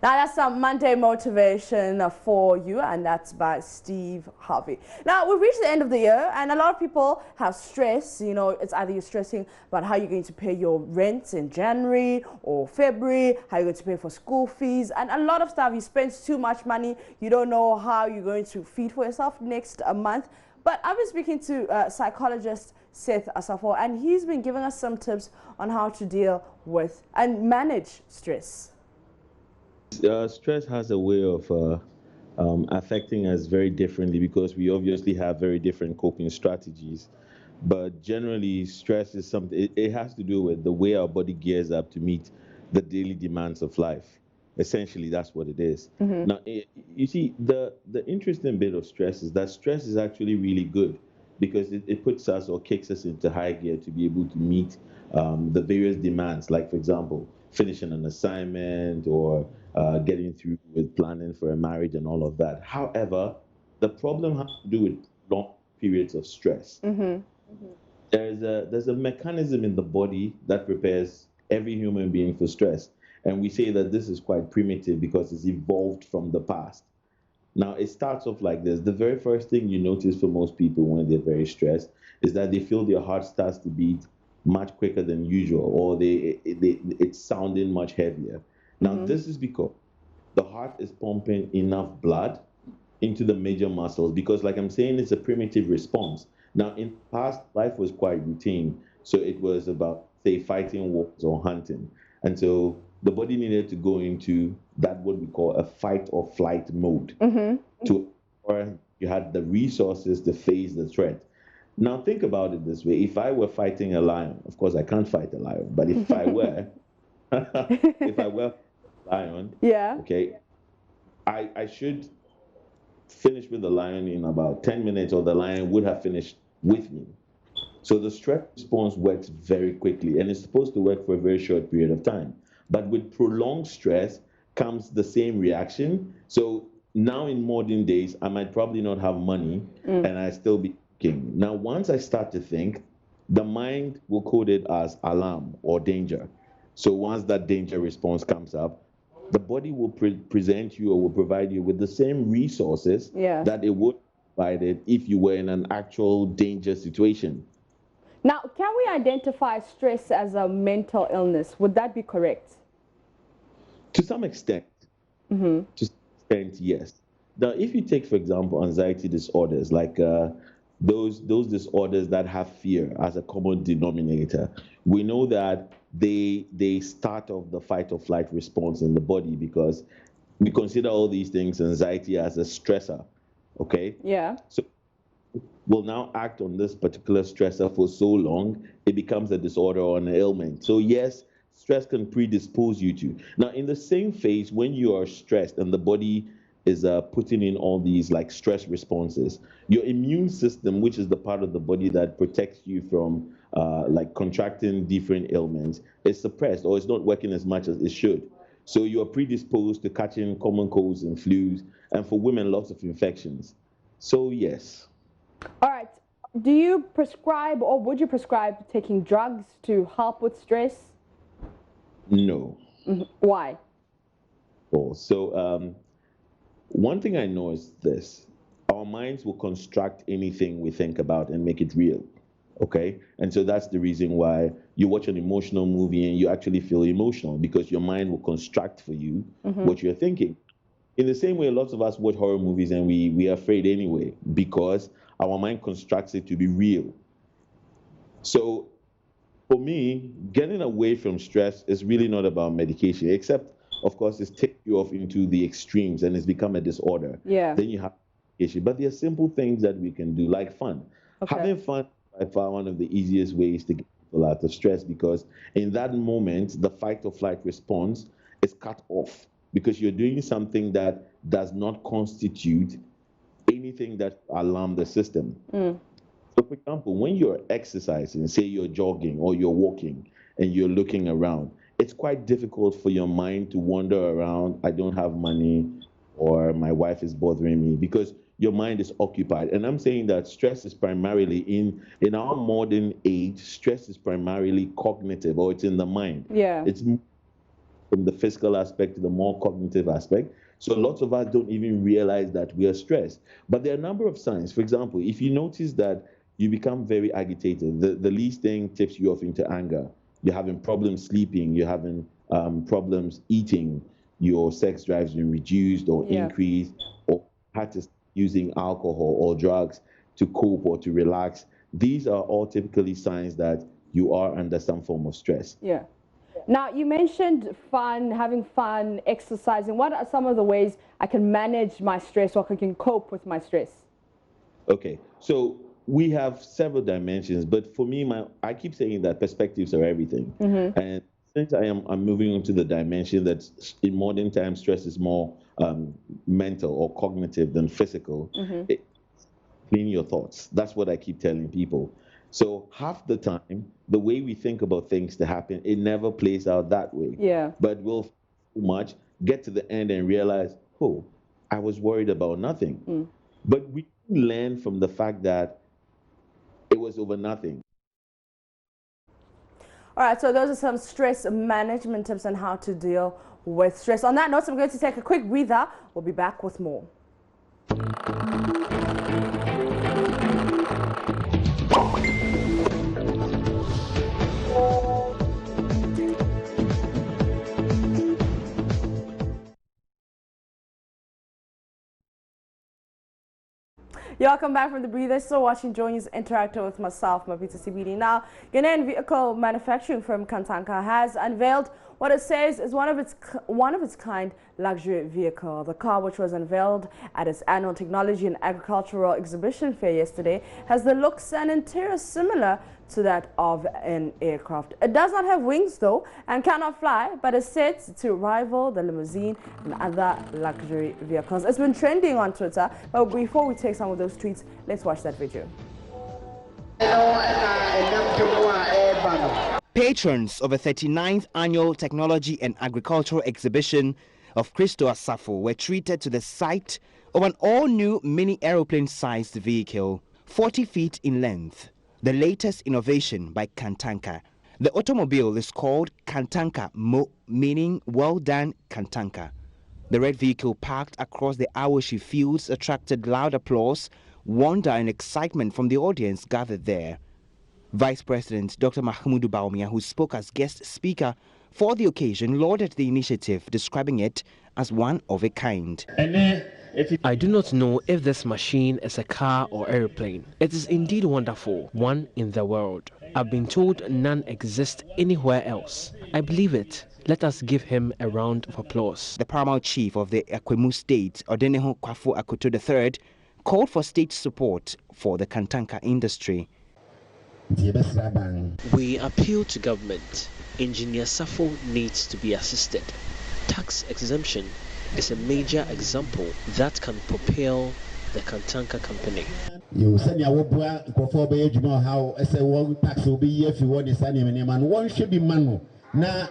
Now that's some Monday motivation for you, and that's by Steve Harvey. Now we've reached the end of the year, and a lot of people have stress. You know, it's either you're stressing about how you're going to pay your rent in January or February, how you're going to pay for school fees, and a lot of stuff. You spend too much money. You don't know how you're going to feed for yourself next month. But I've been speaking to psychologist Seth Asafo, and he's been giving us some tips on how to deal with and manage stress. Stress has a way of affecting us very differently because we obviously have very different coping strategies. But generally, stress is something, it has to do with the way our body gears up to meet the daily demands of life. Essentially, that's what it is. Now, you see, the interesting bit of stress is that stress is actually really good because it puts us or kicks us into high gear to be able to meet the various demands. Like, for example, finishing an assignment or getting through with planning for a marriage and all of that. However, the problem has to do with long periods of stress. There's a mechanism in the body that prepares every human being for stress. And we say that this is quite primitive because it's evolved from the past. Now, it starts off like this. The very first thing you notice for most people when they're very stressed is that they feel their heart starts to beat much quicker than usual, or it's sounding much heavier. Now, this is because the heart is pumping enough blood into the major muscles because, like I'm saying, it's a primitive response. Now, in the past, life was quite routine. So it was about, say, fighting wars or hunting. And so the body needed to go into that, what we call a fight or flight mode, to or you had the resources to face the threat. Now, think about it this way. If I were fighting a lion, of course, I can't fight a lion, but if I were, if I were a lion, Yeah. okay, I should finish with the lion in about 10 minutes, or the lion would have finished with me. So the stress response works very quickly, and it's supposed to work for a very short period of time. But with prolonged stress comes the same reaction. So now in modern days, I might probably not have money and I still be thinking. Now, once I start to think, the mind will code it as alarm or danger. So once that danger response comes up, the body will present you or will provide you with the same resources Yeah. that it would provide it if you were in an actual danger situation. Now, can we identify stress as a mental illness? Would that be correct? To some extent, to some extent, yes. Now, if you take, for example, anxiety disorders, like those disorders that have fear as a common denominator, we know that they start off the fight or flight response in the body because we consider all these things, anxiety, as a stressor. Okay, Yeah. so will now act on this particular stressor for so long, it becomes a disorder or an ailment. So yes, stress can predispose you to. Now, in the same phase, when you are stressed and the body is putting in all these like stress responses, your immune system, which is the part of the body that protects you from like contracting different ailments, is suppressed or it's not working as much as it should. So you are predisposed to catching common colds and flus, and for women, lots of infections. So yes. All right. Do you prescribe or would you prescribe taking drugs to help with stress? No. Why? Oh, so one thing I know is this: our minds will construct anything we think about and make it real. Okay, and so that's the reason why you watch an emotional movie and you actually feel emotional because your mind will construct for you what you're thinking. In the same way, lots of us watch horror movies and we are afraid anyway because our mind constructs it to be real. So for me, getting away from stress is really not about medication, except, of course, it's taken you off into the extremes and it's become a disorder. Yeah. Then you have medication. But there are simple things that we can do, like fun. Okay. Having fun, I found one of the easiest ways to get people out of stress because in that moment, the fight or flight response is cut off because you're doing something that does not constitute anything that alarm the system. So, for example, when you're exercising, say you're jogging or you're walking and you're looking around, it's quite difficult for your mind to wander around. I don't have money, or my wife is bothering me because your mind is occupied. And I'm saying that stress is primarily in our modern age, stress is primarily cognitive or it's in the mind. Yeah. It's from the physical aspect to the more cognitive aspect. So lots of us don't even realize that we are stressed. But there are a number of signs. For example, if you notice that you become very agitated, the least thing tips you off into anger. You're having problems sleeping, you're having problems eating, your sex drive's been reduced or Yeah. increased, or had to using alcohol or drugs to cope or to relax. These are all typically signs that you are under some form of stress. Yeah. Now, you mentioned fun, having fun, exercising. What are some of the ways I can manage my stress or I can cope with my stress? Okay, so we have several dimensions, but for me, I keep saying that perspectives are everything. And since I'm moving on to the dimension that in modern times stress is more mental or cognitive than physical, clean your thoughts. That's what I keep telling people. So half the time, the way we think about things to happen, it never plays out that way. Yeah. But we'll too much get to the end and realize, oh, I was worried about nothing. But we learn from the fact that it was over nothing. All right, so those are some stress management tips on how to deal with stress. On that note, I'm going to take a quick breather. We'll be back with more. You're welcome back from the breather. Still watching JoyNews Interactive with myself, Mapita CBD. Now, Ghanaian vehicle manufacturing firm Kantanka has unveiled what it says is one of its kind luxury vehicle. The car, which was unveiled at its annual technology and agricultural exhibition fair yesterday, has the looks and interior similar to that of an aircraft. It does not have wings though and cannot fly, but is set to rival the limousine and other luxury vehicles. It's been trending on Twitter, but before we take some of those tweets, let's watch that video. Patrons of the 39th Annual Technology and Agricultural Exhibition of Christo Asafo were treated to the sight of an all-new mini aeroplane-sized vehicle, 40 feet in length, the latest innovation by Kantanka. The automobile is called Kantanka Mo, meaning well done Kantanka. The red vehicle parked across the Awashi fields attracted loud applause, wonder and excitement from the audience gathered there. Vice President Dr. Mahmoud Baumia, who spoke as guest speaker for the occasion, lauded the initiative, describing it as one of a kind. I do not know if this machine is a car or airplane. It is indeed wonderful, one in the world. I've been told none exist anywhere else. I believe it. Let us give him a round of applause. The paramount chief of the Akwemu State, Odeneho Kwafu Akoto III, called for state support for the Kantanka industry. We appeal to government. Engineer Safo needs to be assisted. Tax exemption is a major example that can propel the Kantanka company. You send your how I say one tax will be if you want this animal, one should be manual. Now,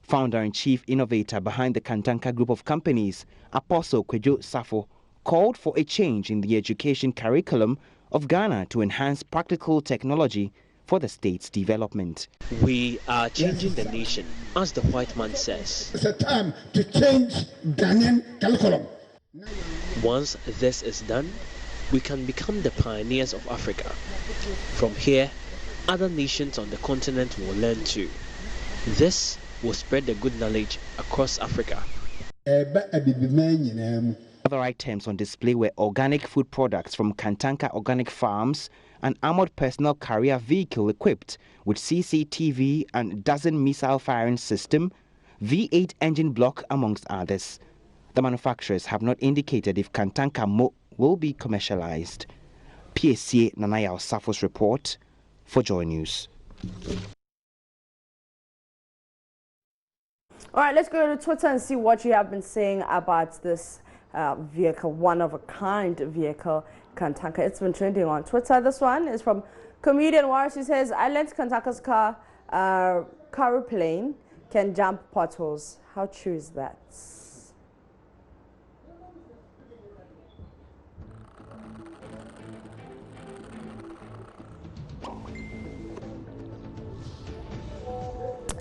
Founder and chief innovator behind the Kantanka group of companies, Apostle Kwejo Safo, called for a change in the education curriculum of Ghana to enhance practical technology for the state's development. We are changing the nation, as the white man says. It's a time to change Ghanaian curriculum. Once this is done, we can become the pioneers of Africa. From here, other nations on the continent will learn too. This will spread the good knowledge across Africa. Other items on display were organic food products from Kantanka Organic Farms, an armored personnel carrier vehicle equipped with CCTV and dozen missile firing system, V8 engine block, amongst others. The manufacturers have not indicated if Kantanka Mo will be commercialized. PSC Nanaya Osafo's report for JoyNews. All right, let's go to Twitter and see what you have been saying about this vehicle, one-of-a-kind vehicle, Kantanka. It's been trending on Twitter. This one is from comedian Waris. He says, I lent Kantanka's car, carplane can jump potholes. How true is that?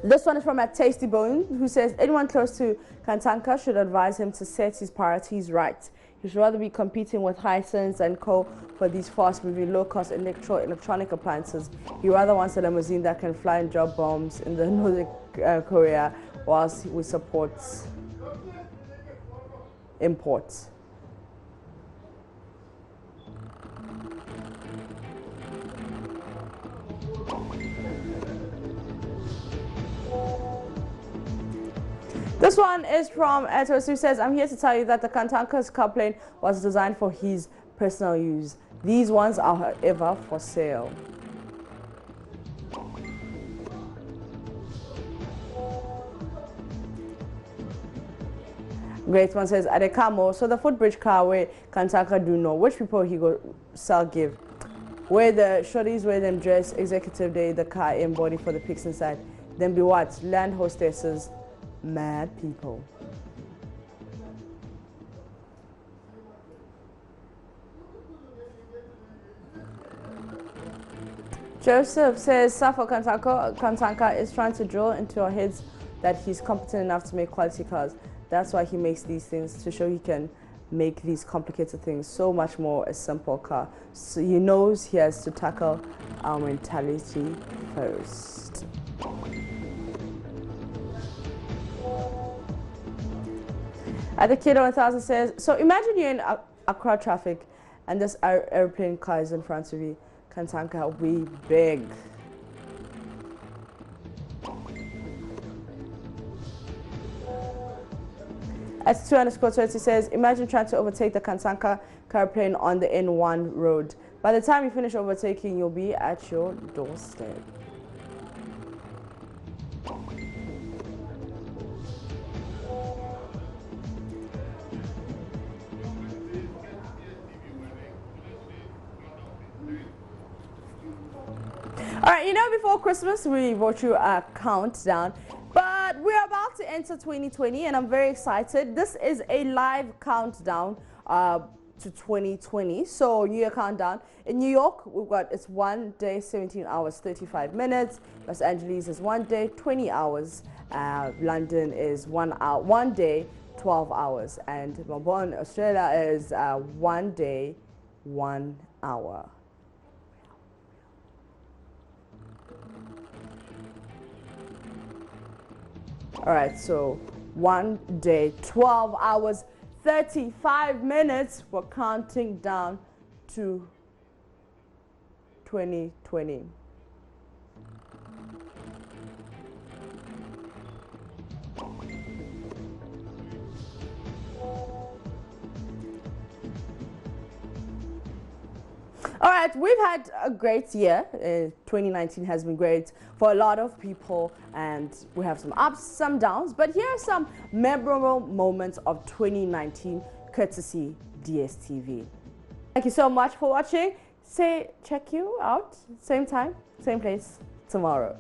This one is from a Tasty Bone, who says anyone close to Kantanka should advise him to set his priorities right. He should rather be competing with Hisense and Co. for these fast-moving, low-cost electronic appliances. He rather wants a limousine that can fly and drop bombs in the North Korea, whilst we support imports. This one is from Etos, who says, I'm here to tell you that the Kantanka's car plane was designed for his personal use. These ones are, however, for sale. Great one says, Adekamo, so the footbridge car where Kantanka do know which people he go sell give. Where the shorties wear them dress, executive day, the car and body for the pics inside. Then be what? Land hostesses. Mad people. Joseph says Safo Kantanka is trying to drill into our heads that he's competent enough to make quality cars. That's why he makes these things, to show he can make these complicated things so much more a simple car. So he knows he has to tackle our mentality first. The Kiddo 1000 says, so imagine you're in Accra traffic and this airplane car is in front of you. Kantanka, we big. At 2_20 says, imagine trying to overtake the Kantanka car plane on the N1 road. By the time you finish overtaking, you'll be at your doorstep. All right, you know, before Christmas, we brought you a countdown, but we're about to enter 2020, and I'm very excited. This is a live countdown to 2020, so New Year countdown. In New York, it's 1 day, 17 hours, 35 minutes. Los Angeles is 1 day, 20 hours. London is 1 day, 12 hours. And Melbourne, Australia is 1 day, 1 hour. All right, so 1 day, 12 hours, 35 minutes. We're counting down to 2020. All right, we've had a great year. 2019 has been great for a lot of people, and we have some ups, some downs, but here are some memorable moments of 2019 courtesy DSTV. Thank you so much for watching. Check you out same time, same place tomorrow.